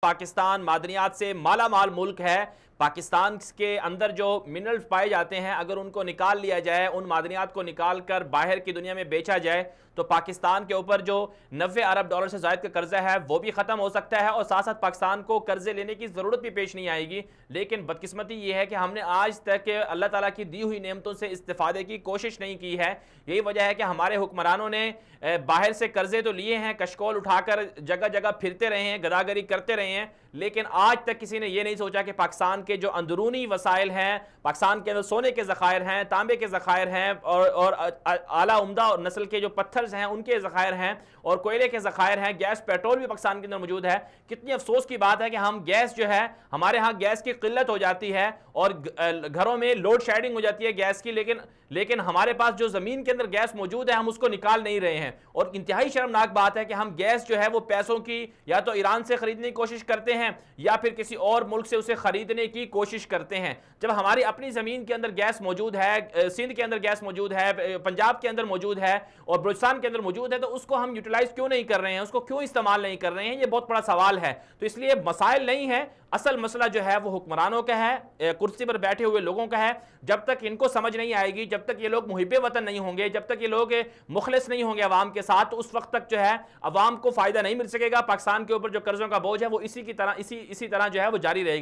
پاکستان معدنیات سے مالا مال ملک ہے۔ پاکستان کے اندر جو منرلز پائے جاتے ہیں اگر ان کو نکال لیا جائے، ان معدنیات کو نکال کر باہر کی دنیا میں بیچا جائے تو پاکستان کے اوپر جو 90 ارب ڈالر سے زائد کا قرضہ ہے وہ بھی ختم ہو سکتا ہے، اور ساتھ ساتھ پاکستان کو قرضے لینے کی ضرورت بھی پیش نہیں آئے گی۔ لیکن بدقسمتی یہ ہے کہ ہم نے آج تک اللہ تعالیٰ کی دی ہوئی نعمتوں سے استفادے کی کوشش نہیں کی ہے۔ یہی وجہ ہے کہ ہمارے حکمرانوں نے باہر سے قرضے تو لیے ہیں، کشکول اٹھا کر جگہ جگہ پھرتے رہے ہیں، گداگری کرتے رہے ہیں، لیکن آج تک کسی نے یہ نہیں سوچا کہ پاکستان کے جو اندرونی وسائل ہیں، پاکستان کے اندر سونے کے ذخائر ہیں، تانبے کے ذخائر ہیں، اور اعلیٰ عمدہ اور نسل کے جو پتھرز ہیں ان کے ذخائر ہیں، اور کوئلے کے ذخائر ہیں، گیس پیٹرول بھی پاکستان کے اندر موجود ہے۔ کتنی افسوس کی بات ہے کہ ہم گیس جو ہے، ہمارے ہاں گیس کی قلت ہو جاتی ہے اور گھروں میں لوڈ شیڈنگ ہو جاتی ہے گیس کی، لیکن ہمارے پاس جو زمین کے اندر گیس موجود ہے ہم اس کو نکال نہیں رہے ہیں۔ اور انتہائی شرمناک بات ہے کہ ہم گیس جو ہے وہ پیسوں کی یا تو ایران سے خریدنے کی کوشش کرتے ہیں یا پھر کسی اور ملک سے اسے خریدنے کی کوشش کرتے ہیں، جب ہماری اپنی زمین کے اندر گیس موجود ہے، سندھ کے اندر گیس موجود ہے، پنجاب کے اندر موجود ہے اور بلوچستان کے اندر موجود ہے، تو اس کو ہم یوٹیلائز کیوں نہیں کر رہے ہیں، اس کو کیوں استعمال نہیں کر رہے ہیں؟ یہ بہت بڑا سوال ہے۔ تو اس لیے مسائل نہیں ہے، اصل مسئلہ جو ہے وہ حکمرانوں کا ہے، کرسی پر بیٹھے ہوئے لوگوں کا ہے۔ جب تک ان کو سمجھ نہیں آئے گی، جب تک یہ لوگ محب وطن نہیں ہوں گے، جب تک یہ لوگ مخلص نہیں ہوں گے عوام کے ساتھ، تو اس وقت تک جو ہے عوام کو فائدہ نہیں مل سکے گا۔ پاکستان کے اوپر جو قرضوں کا بوجھ ہے وہ اسی طرح جو ہے وہ جاری رہے گا۔